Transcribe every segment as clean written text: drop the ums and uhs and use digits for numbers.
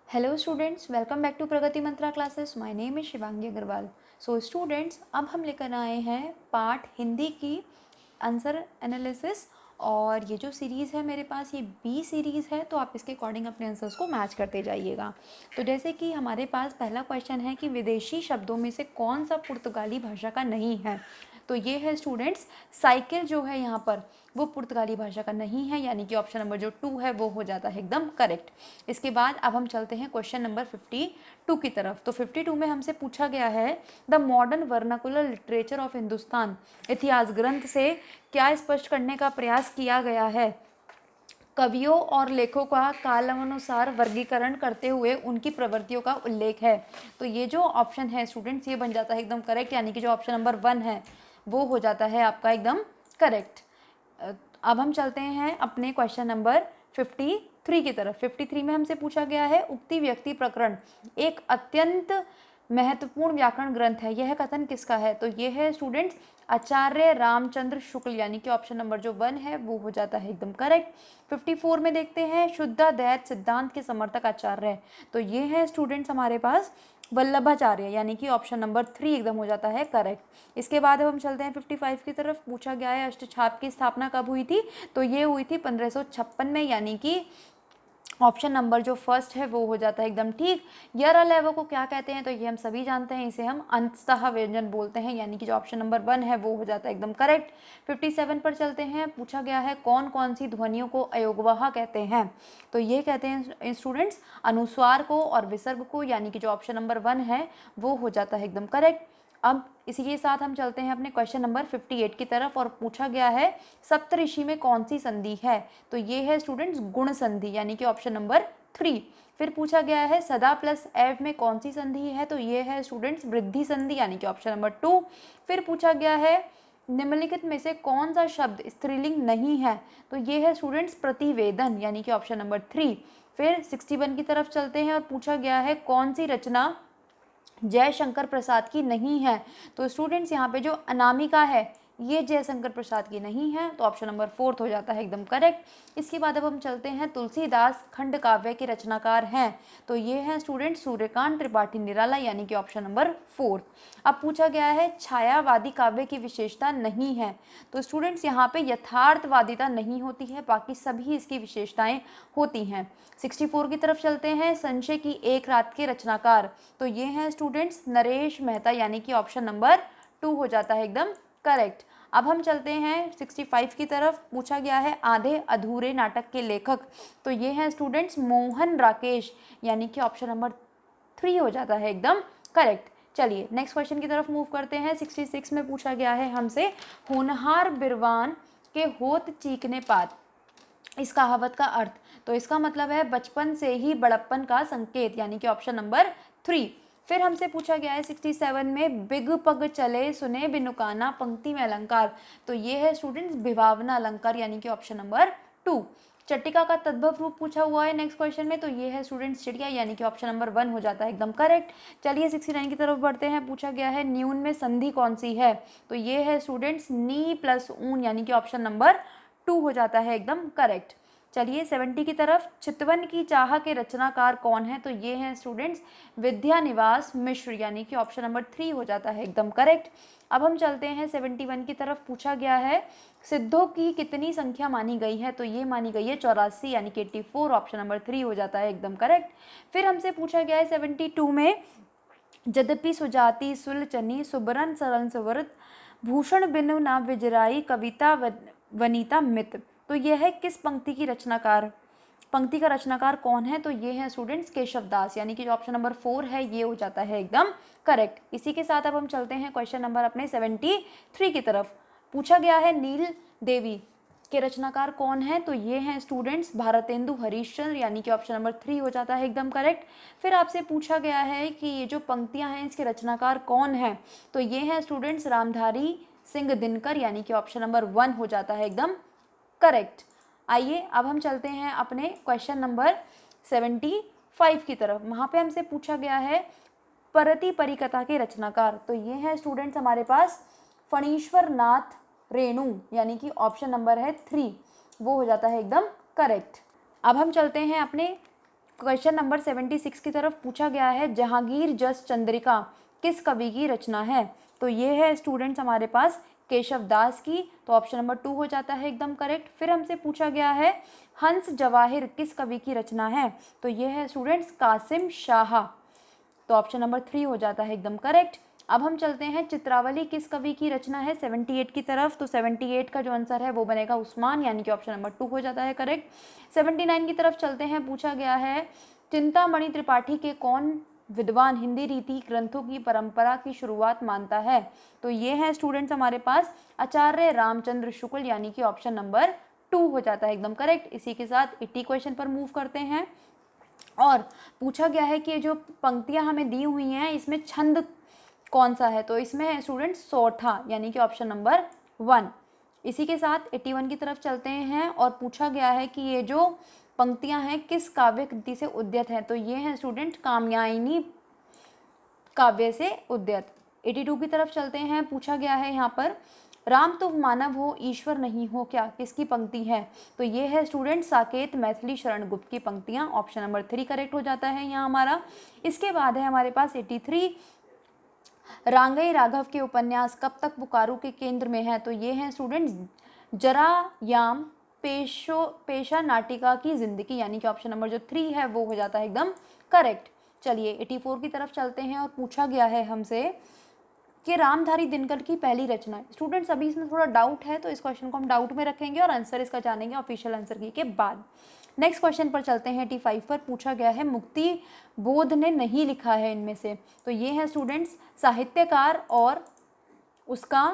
Hello students, welcome back to Pragati Mantra classes. My name is Shivangi Agarwal. So students, अब हम लेकर आए हैं पार्ट हिंदी की आंसर एनालिसिस। और ये जो सीरीज़ है मेरे पास, ये बी सीरीज़ है, तो आप इसके अकॉर्डिंग अपने आंसर्स को मैच करते जाइएगा। तो जैसे कि हमारे पास पहला क्वेश्चन है कि विदेशी शब्दों में से कौन सा पुर्तगाली भाषा का नहीं है। तो ये है स्टूडेंट्स, साइकिल जो है यहाँ पर वो पुर्तगाली भाषा का नहीं है, यानी कि ऑप्शन नंबर जो 2 है वो हो जाता है एकदम करेक्ट। इसके बाद अब हम चलते हैं क्वेश्चन नंबर 52 की तरफ। तो 52 में हमसे पूछा गया है the modern vernacular literature of Hindustan इतिहास ग्रंथ से क्या स्पष्ट करने का प्रयास किया गया है। कवियों और लेखों का कालानुसार वर्गीकरण करते हुए उनकी प्रवृत्तियों का उल्लेख है। तो ये जो ऑप्शन है स्टूडेंट्स, ये बन जाता है एकदम करेक्ट, यानी कि जो ऑप्शन नंबर 1 है वो हो जाता है आपका एकदम करेक्ट। अब हम चलते हैं अपने क्वेश्चन नंबर 53 की तरफ। 53 में हमसे पूछा गया है उक्ति व्यक्ति प्रकरण एक अत्यंत महत्वपूर्ण व्याकरण ग्रंथ है, यह कथन किसका है। तो ये है स्टूडेंट्स आचार्य रामचंद्र शुक्ल, यानी कि ऑप्शन नंबर जो 1 है वो हो जाता है एकदम करेक्ट। 54 में देखते हैं शुद्धाद्वैत सिद्धांत के समर्थक आचार्य है। तो ये है स्टूडेंट्स हमारे पास वल्लभाचार्य, यानी कि ऑप्शन नंबर 3 एकदम हो जाता है करेक्ट। इसके बाद अब हम चलते हैं 55 की तरफ। पूछा गया है अष्टछाप की स्थापना कब हुई थी। तो ये हुई थी 1556 में, यानी कि ऑप्शन नंबर जो फर्स्ट है वो हो जाता है एकदम ठीक। यर अलेवो को क्या कहते हैं, तो ये हम सभी जानते हैं, इसे हम अंततः व्यंजन बोलते हैं, यानी कि जो ऑप्शन नंबर 1 है वो हो जाता है एकदम करेक्ट। 57 पर चलते हैं। पूछा गया है कौन कौन सी ध्वनियों को अयोगवाह कहते हैं। तो ये कहते हैं स्टूडेंट्स अनुस्वार को और विसर्ग को, यानी कि जो ऑप्शन नंबर 1 है वो हो जाता है एकदम करेक्ट। अब इसी के साथ हम चलते हैं अपने क्वेश्चन नंबर 58 की तरफ। और पूछा गया है सप्तऋषि में कौन सी संधि है। तो ये है स्टूडेंट्स गुण संधि, यानी कि ऑप्शन नंबर 3। फिर पूछा गया है सदा प्लस एव में कौन सी संधि है। तो ये है स्टूडेंट्स वृद्धि संधि, यानी कि ऑप्शन नंबर 2। फिर पूछा गया है निम्नलिखित में से कौन सा शब्द स्त्रीलिंग नहीं है। तो ये है स्टूडेंट्स प्रतिवेदन, यानी कि ऑप्शन नंबर 3। फिर 61 की तरफ चलते हैं और पूछा गया है कौन सी रचना जयशंकर प्रसाद की नहीं है। तो स्टूडेंट्स यहाँ पे जो अनामिका है ये जयशंकर प्रसाद की नहीं है, तो ऑप्शन नंबर 4 हो जाता है एकदम करेक्ट। इसके बाद अब हम चलते हैं तुलसीदास खंड काव्य के रचनाकार हैं। तो ये हैं स्टूडेंट सूर्यकांत त्रिपाठी निराला, यानी कि ऑप्शन नंबर 4। अब पूछा गया है छायावादी काव्य की विशेषता नहीं है। तो स्टूडेंट्स यहाँ पे यथार्थवादिता नहीं होती है, बाकी सभी इसकी विशेषताएं होती हैं। 64 की तरफ चलते हैं। संशय की एक रात के रचनाकार, तो ये हैं स्टूडेंट्स नरेश मेहता, यानी कि ऑप्शन नंबर 2 हो जाता है एकदम करेक्ट। अब हम चलते हैं 65 की तरफ। पूछा गया है आधे अधूरे नाटक के लेखक, तो ये हैं स्टूडेंट्स मोहन राकेश, यानी कि ऑप्शन नंबर 3 हो जाता है एकदम करेक्ट। चलिए नेक्स्ट क्वेश्चन की तरफ मूव करते हैं। 66 में पूछा गया है हमसे होनहार बिरवान के होत चीकने पात, इस कहावत का अर्थ। तो इसका मतलब है बचपन से ही बड़प्पन का संकेत, यानी कि ऑप्शन नंबर 3। फिर हमसे पूछा गया है 67 में बिग पग चले सुने बिनुकाना पंक्ति में अलंकार। तो ये है स्टूडेंट्स विभावना अलंकार, यानी कि ऑप्शन नंबर 2। चट्टिका का तद्भव रूप पूछा हुआ है नेक्स्ट क्वेश्चन में। तो ये है स्टूडेंट्स चिड़िया, यानी कि ऑप्शन नंबर 1 हो जाता है एकदम करेक्ट। चलिए 69 की तरफ बढ़ते हैं। पूछा गया है न्यून में संधि कौन सी है। तो ये है स्टूडेंट्स नी प्लस ऊन, यानी कि ऑप्शन नंबर 2 हो जाता है एकदम करेक्ट। चलिए 70 की तरफ। चितवन की चाह के रचनाकार कौन है। तो ये हैं स्टूडेंट्स विद्यानिवास मिश्र, यानी कि ऑप्शन नंबर 3 हो जाता है एकदम करेक्ट। अब हम चलते हैं 71 की तरफ। पूछा गया है सिद्धों की कितनी संख्या मानी गई है। तो ये मानी गई है 84, यानी कि 84, ऑप्शन नंबर 3 हो जाता है एकदम करेक्ट। फिर हमसे पूछा गया है 72 में यद्यपि सुजाति सुलचनी सुबरन सरन सुवरत भूषण बिनु ना विजराई कविता वनीता मित। तो यह है किस पंक्ति की रचनाकार, पंक्ति का रचनाकार कौन है। तो ये है स्टूडेंट्स केशवदास, यानी कि जो ऑप्शन नंबर 4 है ये हो जाता है एकदम करेक्ट। इसी के साथ अब हम चलते हैं क्वेश्चन नंबर अपने 73 की तरफ। पूछा गया है नील देवी के रचनाकार कौन है। तो ये हैं स्टूडेंट्स भारतेंदु हरिश्चंद्र, यानी कि ऑप्शन नंबर 3 हो जाता है एकदम करेक्ट। फिर आपसे पूछा गया है कि ये जो पंक्तियां हैं इसके रचनाकार कौन है। तो ये हैं स्टूडेंट्स रामधारी सिंह दिनकर, यानी कि ऑप्शन नंबर 1 हो जाता है एकदम करेक्ट। आइए अब हम चलते हैं अपने क्वेश्चन नंबर 75 की तरफ। वहाँ पे हमसे पूछा गया है परति परिकथा के रचनाकार। तो ये हैं स्टूडेंट्स हमारे पास फणीश्वर नाथ रेणु, यानी कि ऑप्शन नंबर है 3, वो हो जाता है एकदम करेक्ट। अब हम चलते हैं अपने क्वेश्चन नंबर 76 की तरफ पूछा गया है, जहांगीर जस चंद्रिका किस कवि की रचना है? तो ये है स्टूडेंट्स हमारे पास केशव दास की, तो ऑप्शन नंबर 2 हो जाता है एकदम करेक्ट। फिर हमसे पूछा गया है हंस जवाहिर किस कवि की रचना है? तो ये है स्टूडेंट्स कासिम शाह, तो ऑप्शन नंबर 3 हो जाता है एकदम करेक्ट। अब हम चलते हैं चित्रावली किस कवि की रचना है 78 की तरफ, तो 78 का जो आंसर है वो बनेगा उस्मान, यानी कि ऑप्शन नंबर 2 हो जाता है करेक्ट। 79 की तरफ चलते हैं, पूछा गया है चिंतामणि त्रिपाठी के कौन विद्वान हिंदी रीति ग्रंथों की परंपरा की शुरुआत मानता है? तो ये है स्टूडेंट्स हमारे पास आचार्य रामचंद्र शुक्ल, यानी कि ऑप्शन नंबर 2 हो जाता है एकदम करेक्ट। इसी के साथ 80 क्वेश्चन पर मूव करते हैं और पूछा गया है कि ये जो पंक्तियां हमें दी हुई हैं इसमें छंद कौन सा है? तो इसमें है स्टूडेंट सौठा, यानी कि ऑप्शन नंबर 1। इसी के साथ 81 की तरफ चलते हैं और पूछा गया है कि ये जो पंक्तियां हैं किस काव्य कृति से उद्यत है? तो ये है स्टूडेंट कात्यायनी काव्य से उद्यत। 82 की तरफ चलते हैं, पूछा गया है यहाँ पर राम तो मानव हो ईश्वर नहीं हो क्या, किसकी पंक्ति है? तो ये है स्टूडेंट साकेत मैथिली शरण गुप्त की पंक्तियां, ऑप्शन नंबर 3 करेक्ट हो जाता है यहाँ हमारा। इसके बाद है हमारे पास 83, रांगई राघव के उपन्यास कब तक पुकारू के केंद्र में है? तो ये है स्टूडेंट जरायाम पेशा नाटिका की जिंदगी, यानी कि ऑप्शन नंबर जो 3 है वो हो जाता है एकदम करेक्ट। चलिए 84 की तरफ चलते हैं और पूछा गया है हमसे कि रामधारी दिनकर की पहली रचना। स्टूडेंट्स अभी इसमें थोड़ा डाउट है तो इस क्वेश्चन को हम डाउट में रखेंगे और आंसर इसका जानेंगे ऑफिशियल आंसर की के बाद। नेक्स्ट क्वेश्चन पर चलते हैं। 85 पर पूछा गया है मुक्ति बोध ने नहीं लिखा है इनमें से, तो ये है स्टूडेंट्स साहित्यकार और उसका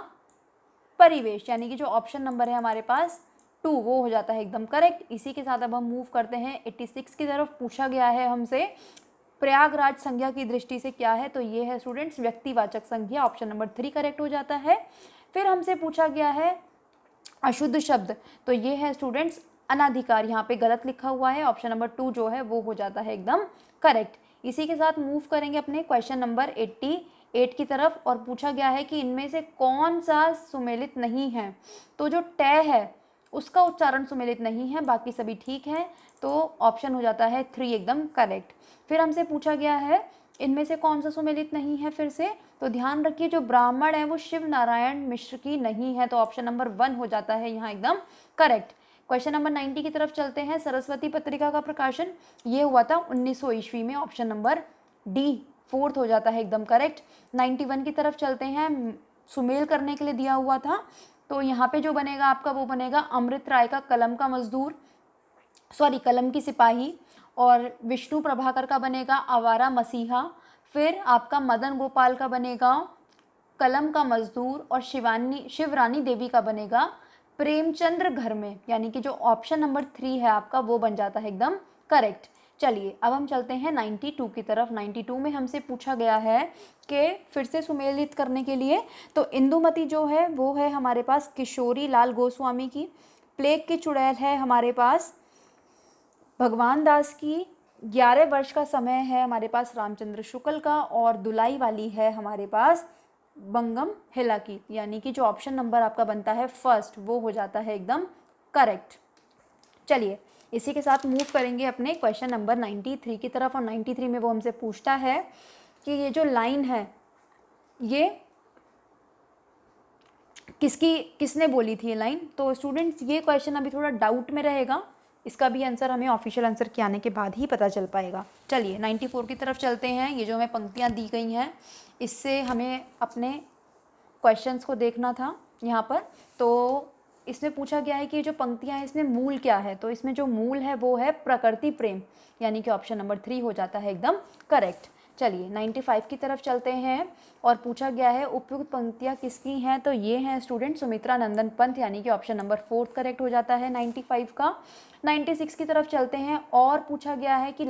परिवेश, यानी कि जो ऑप्शन नंबर है हमारे पास 2 वो हो जाता है एकदम करेक्ट। इसी के साथ अब हम मूव करते हैं 86 की तरफ। पूछा गया है हमसे प्रयागराज संज्ञा की दृष्टि से क्या है? तो ये है स्टूडेंट्स व्यक्तिवाचक संज्ञा, ऑप्शन नंबर 3 करेक्ट हो जाता है। फिर हमसे पूछा गया है अशुद्ध शब्द, तो ये है स्टूडेंट्स अनाधिकार, यहाँ पे गलत लिखा हुआ है, ऑप्शन नंबर 2 जो है वो हो जाता है एकदम करेक्ट। इसी के साथ मूव करेंगे अपने क्वेश्चन नंबर 88 की तरफ और पूछा गया है कि इनमें से कौन सा सुमेलित नहीं है? तो जो ट है उसका उच्चारण सुमेलित नहीं है, बाकी सभी ठीक है, तो ऑप्शन हो जाता है 3 एकदम करेक्ट। फिर हमसे पूछा गया है इनमें से कौन सा सुमेलित नहीं है फिर से, तो ध्यान रखिए जो ब्राह्मण है वो शिव नारायण मिश्र की नहीं है, तो ऑप्शन नंबर 1 हो जाता है यहाँ एकदम करेक्ट। क्वेश्चन नंबर 90 की तरफ चलते हैं। सरस्वती पत्रिका का प्रकाशन ये हुआ था 1900 ईस्वी में, ऑप्शन नंबर डी 4th हो जाता है एकदम करेक्ट। 91 की तरफ चलते हैं, सुमेल करने के लिए दिया हुआ था, तो यहाँ पे जो बनेगा आपका वो बनेगा अमृत राय का कलम का मजदूर, कलम की सिपाही, और विष्णु प्रभाकर का बनेगा आवारा मसीहा। फिर आपका मदन गोपाल का बनेगा कलम का मजदूर, और शिवरानी देवी का बनेगा प्रेमचंद्र घर में, यानी कि जो ऑप्शन नंबर 3 है आपका वो बन जाता है एकदम करेक्ट। चलिए अब हम चलते हैं 92 की तरफ। 92 में हमसे पूछा गया है कि फिर से सुमेलित करने के लिए, तो इंदुमती जो है वो है हमारे पास किशोरी लाल गोस्वामी की, प्लेग की चुड़ैल है हमारे पास भगवान दास की, 11 वर्ष का समय है हमारे पास रामचंद्र शुक्ल का, और दुलाई वाली है हमारे पास बंगम हिला की, यानी कि जो ऑप्शन नंबर आपका बनता है फर्स्ट वो हो जाता है एकदम करेक्ट। चलिए इसी के साथ मूव करेंगे अपने क्वेश्चन नंबर 93 की तरफ, और 93 में वो हमसे पूछता है कि ये जो लाइन है ये किसने बोली थी ये लाइन? तो स्टूडेंट्स ये क्वेश्चन अभी थोड़ा डाउट में रहेगा, इसका भी आंसर हमें ऑफिशियल आंसर के आने के बाद ही पता चल पाएगा। चलिए 94 की तरफ चलते हैं। ये जो हमें पंक्तियाँ दी गई हैं इससे हमें अपने क्वेश्चंस को देखना था यहाँ पर। तो इसमें पूछा गया है कि ये जो पंक्तियाँ हैं इसमें मूल क्या है? तो इसमें जो मूल है वो है प्रकृति प्रेम, यानी कि ऑप्शन नंबर 3 हो जाता है एकदम करेक्ट। चलिए 95 की तरफ चलते हैं और पूछा गया है उपयुक्त पंक्तियाँ किसकी हैं? तो ये हैं स्टूडेंट सुमित्रा नंदन पंत, यानी कि ऑप्शन नंबर 4 करेक्ट हो जाता है 95 का। 96 की तरफ चलते हैं और पूछा गया है कि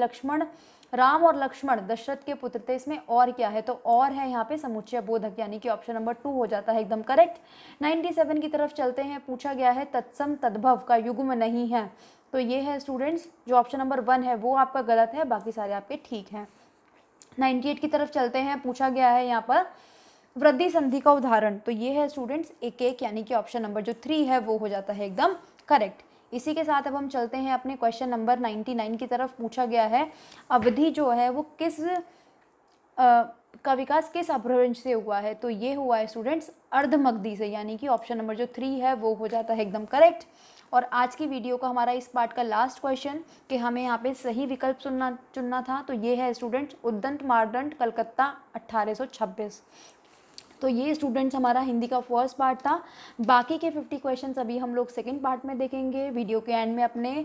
राम और लक्ष्मण दशरथ के पुत्र थे, इसमें और क्या है? तो और है यहाँ पे समुच्चय बोधक, यानी कि ऑप्शन नंबर 2 हो जाता है एकदम करेक्ट। 97 की तरफ चलते हैं, पूछा गया है तत्सम तद्भव का युग्म नहीं है, तो ये है स्टूडेंट्स जो ऑप्शन नंबर 1 है वो आपका गलत है, बाकी सारे आपके ठीक हैं। 98 की तरफ चलते हैं, पूछा गया है यहाँ पर वृद्धि संधि का उदाहरण, तो ये है स्टूडेंट्स एक, यानी कि ऑप्शन नंबर जो 3 है वो हो जाता है एकदम करेक्ट। इसी के साथ अब हम चलते हैं अपने क्वेश्चन नंबर 99 की तरफ। पूछा गया है अवधि जो है वो किस का विकास किस अपभ्रंश से हुआ है, तो ये हुआ है स्टूडेंट्स अर्धमगधी से, यानी कि ऑप्शन नंबर जो 3 है वो हो जाता है एकदम करेक्ट। और आज की वीडियो का हमारा इस पार्ट का लास्ट क्वेश्चन कि हमें यहाँ पे सही विकल्प चुनना था, तो ये है स्टूडेंट्स उद्दंड मार्दंड कलकत्ता 1826। तो ये स्टूडेंट्स हमारा हिंदी का फर्स्ट पार्ट था। बाकी के 50 क्वेश्चंस अभी हम लोग सेकंड पार्ट में देखेंगे। वीडियो के एंड में अपने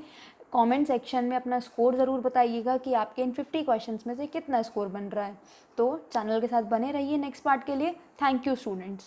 कमेंट सेक्शन में अपना स्कोर ज़रूर बताइएगा कि आपके इन 50 क्वेश्चंस में से कितना स्कोर बन रहा है। तो चैनल के साथ बने रहिए नेक्स्ट पार्ट के लिए। Thank you students.